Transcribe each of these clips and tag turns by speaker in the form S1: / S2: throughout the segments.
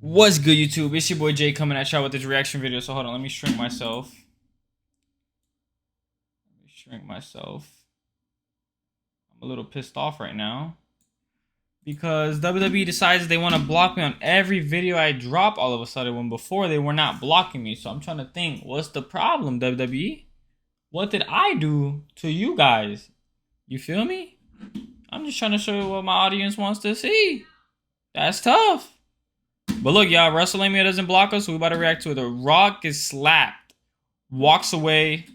S1: What's good, YouTube? It's your boy Jay coming at y'all with this reaction video. So hold on, let me shrink myself. I'm a little pissed off right now because WWE decides they want to block me on every video I drop all of a sudden when before they were not blocking me. So I'm trying to think, what's the problem, WWE? What did I do to you guys? You feel me? I'm just trying to show you what my audience wants to see. That's tough. But look, y'all, WrestleMania doesn't block us, so we about to react to it. The Rock is slapped, walks away.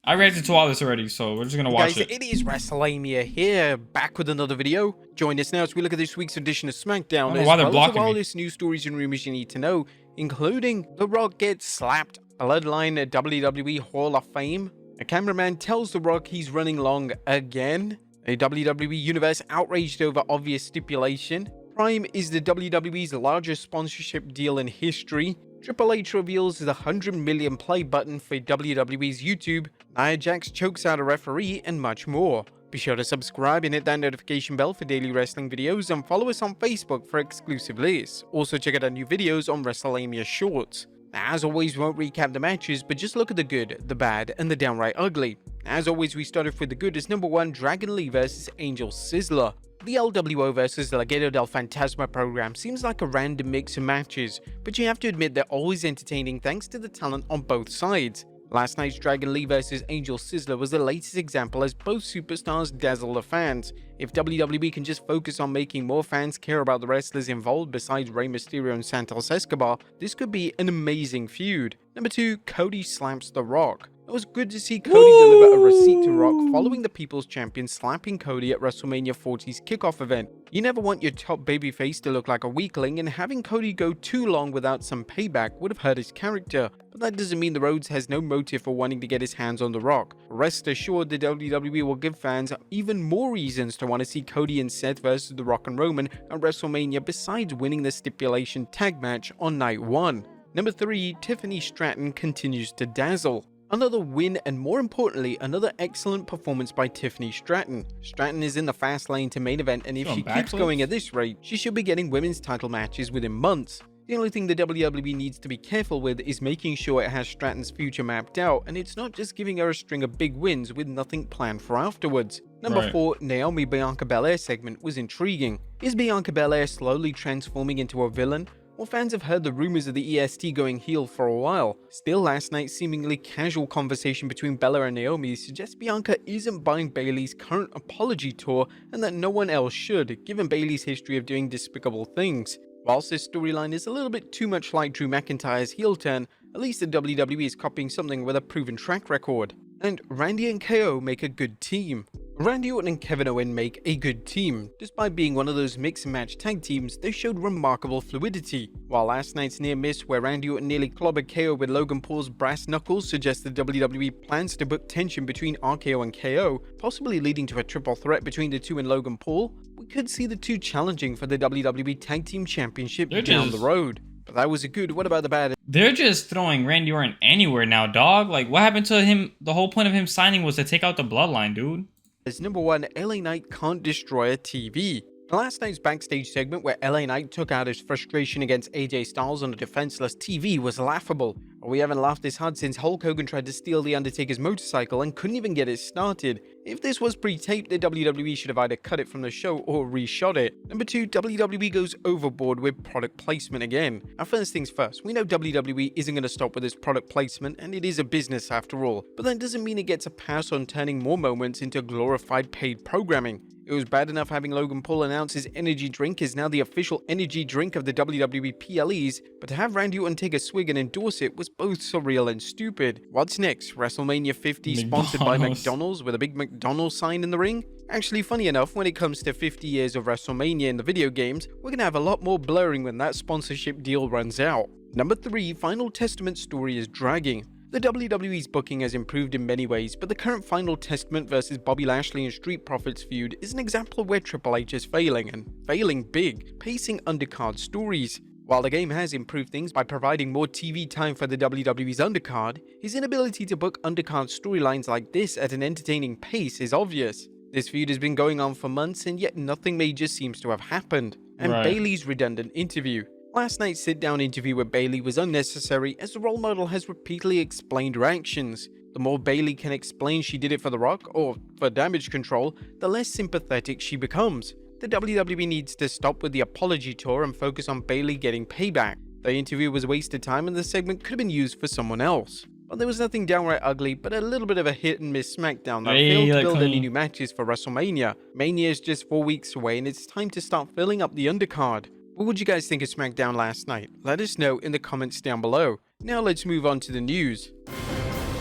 S1: I reacted to all this already, so we're just gonna watch it.
S2: It is WrestleMania here, back with another video. Join us now as we look at this week's edition of SmackDown, as well as the wildest news stories and rumors you need to know, including The Rock gets slapped, Bloodline at WWE Hall of Fame, a cameraman tells The Rock he's running long again, a WWE Universe outraged over obvious stipulation, Prime is the WWE's largest sponsorship deal in history, Triple H reveals the 100 million play button for WWE's YouTube, Nia Jax chokes out a referee, and much more. Be sure to subscribe and hit that notification bell for daily wrestling videos, and follow us on Facebook for exclusive lists. Also check out our new videos on WrestleMania Shorts. Now, as always, we won't recap the matches, but just look at the good, the bad, and the downright ugly. As always, we start off with the good as number 1, Dragon Lee vs Angel Sizzler. The LWO vs Legado del Fantasma program seems like a random mix of matches, but you have to admit they're always entertaining thanks to the talent on both sides. Last night's Dragon Lee vs Angel Sizzler was the latest example as both superstars dazzle the fans. If WWE can just focus on making more fans care about the wrestlers involved besides Rey Mysterio and Santos Escobar, this could be an amazing feud. Number 2, Cody slaps The Rock. It was good to see Cody deliver a receipt to Rock following the People's Champion slapping Cody at WrestleMania 40's kickoff event. You never want your top babyface to look like a weakling, and having Cody go too long without some payback would have hurt his character. But that doesn't mean the Rhodes has no motive for wanting to get his hands on The Rock. Rest assured, the WWE will give fans even more reasons to want to see Cody and Seth versus The Rock and Roman at WrestleMania besides winning the stipulation tag match on night 1. Number 3, Tiffany Stratton continues to dazzle. Another win, and more importantly, another excellent performance by Tiffany Stratton. Stratton is in the fast lane to main event, and if she keeps going at this rate, she should be getting women's title matches within months. The only thing the WWE needs to be careful with is making sure it has Stratton's future mapped out, and it's not just giving her a string of big wins with nothing planned for afterwards. Number 4, Naomi Bianca Belair segment was intriguing. Is Bianca Belair slowly transforming into a villain? Well, fans have heard the rumors of the EST going heel for a while. Still, last night's seemingly casual conversation between Bella and Naomi suggests Bianca isn't buying Bayley's current apology tour, and that no one else should, given Bayley's history of doing despicable things. Whilst this storyline is a little bit too much like Drew McIntyre's heel turn, at least the WWE is copying something with a proven track record. And Randy and KO make a good team. Randy Orton and Kevin Owens make a good team. Despite being one of those mix and match tag teams, they showed remarkable fluidity. While last night's near miss where Randy Orton nearly clobbered KO with Logan Paul's brass knuckles suggests the WWE plans to book tension between RKO and KO, possibly leading to a triple threat between the two and Logan Paul, we could see the two challenging for the WWE Tag Team Championship down the road. But that was a good. What about the bad?
S1: They're just throwing Randy Orton anywhere now, dog. Like, what happened to him? The whole point of him signing was to take out the bloodline, dude.
S2: As number 1, LA Knight can't destroy a TV. Last night's backstage segment where LA Knight took out his frustration against AJ Styles on a defenseless TV was laughable. We haven't laughed this hard since Hulk Hogan tried to steal The Undertaker's motorcycle and couldn't even get it started. If this was pre-taped, the WWE should have either cut it from the show or reshot it. Number 2, WWE goes overboard with product placement again. Now, first things first, we know WWE isn't going to stop with this product placement, and it is a business after all, but that doesn't mean it gets a pass on turning more moments into glorified paid programming. It was bad enough having Logan Paul announce his energy drink is now the official energy drink of the WWE PLEs, but to have Randy Orton take a swig and endorse it was both surreal and stupid. What's next? WrestleMania 50 sponsored by McDonald's with a big McDonald's sign in the ring? Actually, funny enough, when it comes to 50 years of WrestleMania in the video games, we're gonna have a lot more blurring when that sponsorship deal runs out. Number 3, Final Testament story is dragging. The WWE's booking has improved in many ways, but the current Final Testament versus Bobby Lashley and Street Profits feud is an example of where Triple H is failing, and failing big, pacing undercard stories. While the game has improved things by providing more TV time for the WWE's undercard, his inability to book undercard storylines like this at an entertaining pace is obvious. This feud has been going on for months, and yet nothing major seems to have happened. and
S1: Right.
S2: Bayley's redundant interview. Last night's sit-down interview with Bayley was unnecessary as the role model has repeatedly explained her actions. The more Bayley can explain she did it for The Rock or for damage control, the less sympathetic she becomes. The WWE needs to stop with the apology tour and focus on Bayley getting payback. The interview was wasted time and the segment could have been used for someone else. Well, there was nothing downright ugly, but a little bit of a hit and miss SmackDown that failed to build any new matches for WrestleMania. Mania is just 4 weeks away and it's time to start filling up the undercard. What would you guys think of SmackDown last night? Let us know in the comments down below. Now let's move on to the news.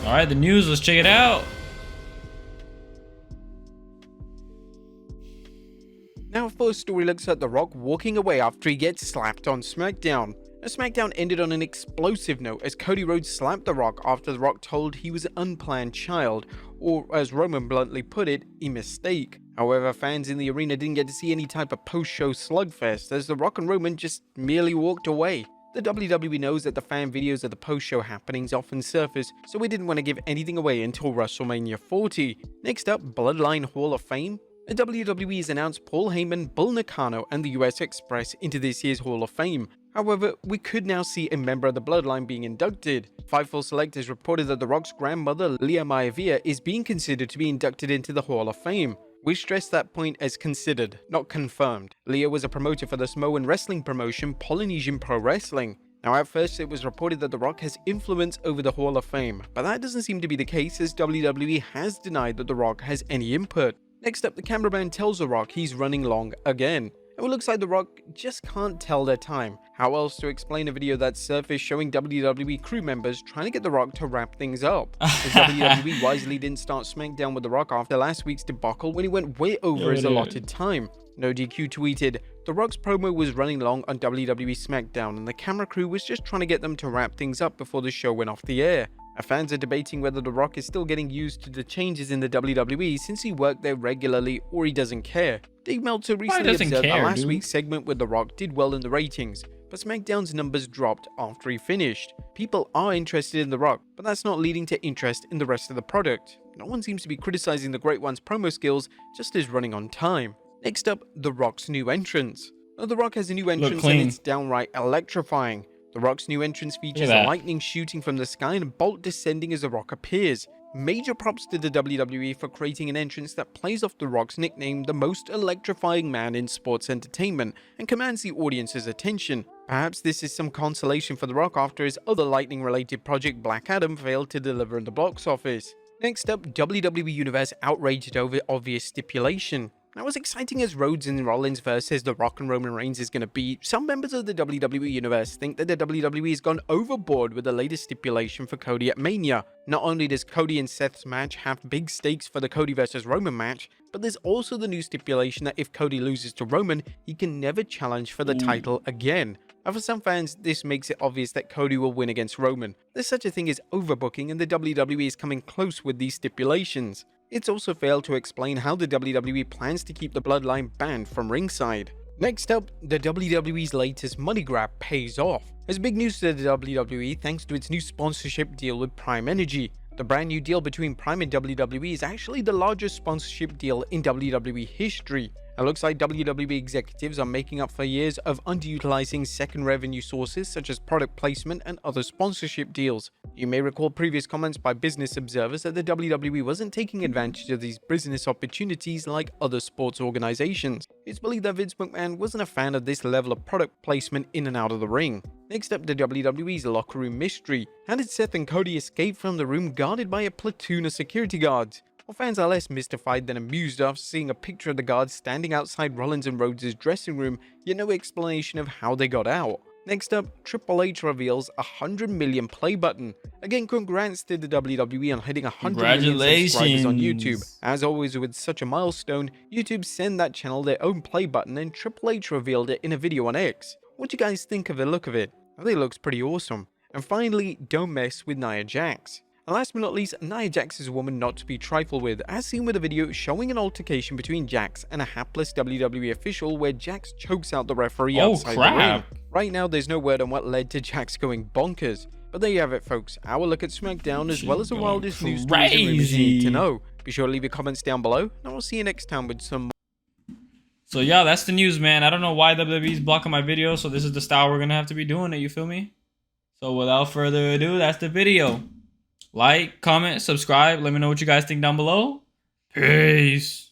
S1: Alright, the news, let's check it out.
S2: Now, first story looks at The Rock walking away after he gets slapped on SmackDown. SmackDown ended on an explosive note as Cody Rhodes slapped The Rock after The Rock told he was an unplanned child, or as Roman bluntly put it, a mistake. However, fans in the arena didn't get to see any type of post-show slugfest as The Rock and Roman just merely walked away. The WWE knows that the fan videos of the post-show happenings often surface, so we didn't want to give anything away until WrestleMania 40. Next up, Bloodline Hall of Fame. The WWE has announced Paul Heyman, Bull Nakano, and the US Express into this year's Hall of Fame. However, we could now see a member of the Bloodline being inducted. Fightful Select has reported that The Rock's grandmother, Leah Maivia, is being considered to be inducted into the Hall of Fame. We stress that point as considered, not confirmed. Leah was a promoter for the Samoan wrestling promotion Polynesian Pro Wrestling. Now, at first it was reported that The Rock has influence over the Hall of Fame, but that doesn't seem to be the case as WWE has denied that The Rock has any input. Next up, the cameraman tells The Rock he's running long again. It looks like The Rock just can't tell their time. How else to explain a video that surfaced showing WWE crew members trying to get The Rock to wrap things up? As WWE wisely didn't start SmackDown with The Rock after last week's debacle when he went way over his allotted time. No DQ tweeted, The Rock's promo was running long on WWE SmackDown and the camera crew was just trying to get them to wrap things up before the show went off the air. Fans are debating whether The Rock is still getting used to the changes in the WWE since he worked there regularly or he doesn't care. Dave Meltzer recently observed that last week's segment with The Rock did well in the ratings, but SmackDown's numbers dropped after he finished. People are interested in The Rock, but that's not leading to interest in the rest of the product. No one seems to be criticizing the Great One's promo skills, just his running on time. Next up, The Rock's new entrance. Now, The Rock has a new entrance and it's downright electrifying. The Rock's new entrance features lightning shooting from the sky and a bolt descending as The Rock appears. Major props to the WWE for creating an entrance that plays off The Rock's nickname, the most electrifying man in sports entertainment, and commands the audience's attention. Perhaps this is some consolation for The Rock after his other lightning-related project Black Adam failed to deliver in the box office. Next up, WWE Universe outraged over obvious stipulation. Now, as exciting as Rhodes and Rollins versus The Rock and Roman Reigns is going to be, some members of the WWE Universe think that the WWE has gone overboard with the latest stipulation for Cody at Mania. Not only does Cody and Seth's match have big stakes for the Cody versus Roman match, but there's also the new stipulation that if Cody loses to Roman, he can never challenge for the title again. And for some fans, this makes it obvious that Cody will win against Roman. There's such a thing as overbooking and the WWE is coming close with these stipulations. It's also failed to explain how the WWE plans to keep the Bloodline banned from ringside. Next up, the WWE's latest money grab pays off. There's big news to the WWE thanks to its new sponsorship deal with Prime Energy. The brand new deal between Prime and WWE is actually the largest sponsorship deal in WWE history. It looks like WWE executives are making up for years of underutilizing second revenue sources such as product placement and other sponsorship deals. You may recall previous comments by business observers that the WWE wasn't taking advantage of these business opportunities like other sports organizations. It's believed that Vince McMahon wasn't a fan of this level of product placement in and out of the ring. Next up, the WWE's locker room mystery. How did Seth and Cody escape from the room guarded by a platoon of security guards? Well, fans are less mystified than amused after seeing a picture of the guards standing outside Rollins and Rhodes' dressing room, yet no explanation of how they got out. Next up, Triple H reveals a 100 million play button. Again, congrats to the WWE on hitting 100 million subscribers on YouTube. As always with such a milestone, YouTube sent that channel their own play button and Triple H revealed it in a video on X. What do you guys think of the look of it? I think it looks pretty awesome. And finally, don't mess with Nia Jax. And last but not least, Nia Jax is a woman not to be trifled with, as seen with a video showing an altercation between Jax and a hapless WWE official where Jax chokes out the referee outside the ring. Right now, there's no word on what led to Jax going bonkers. But there you have it, folks. Our look at SmackDown as well as the wildest news stories and rumors you need to know. Be sure to leave your comments down below, and I will see you next time with some more.
S1: So yeah, that's the news, man. I don't know why WWE is blocking my video, so this is the style we're gonna have to be doing it, you feel me? So without further ado, that's the video. Like, comment, subscribe, let me know what you guys think down below. Peace.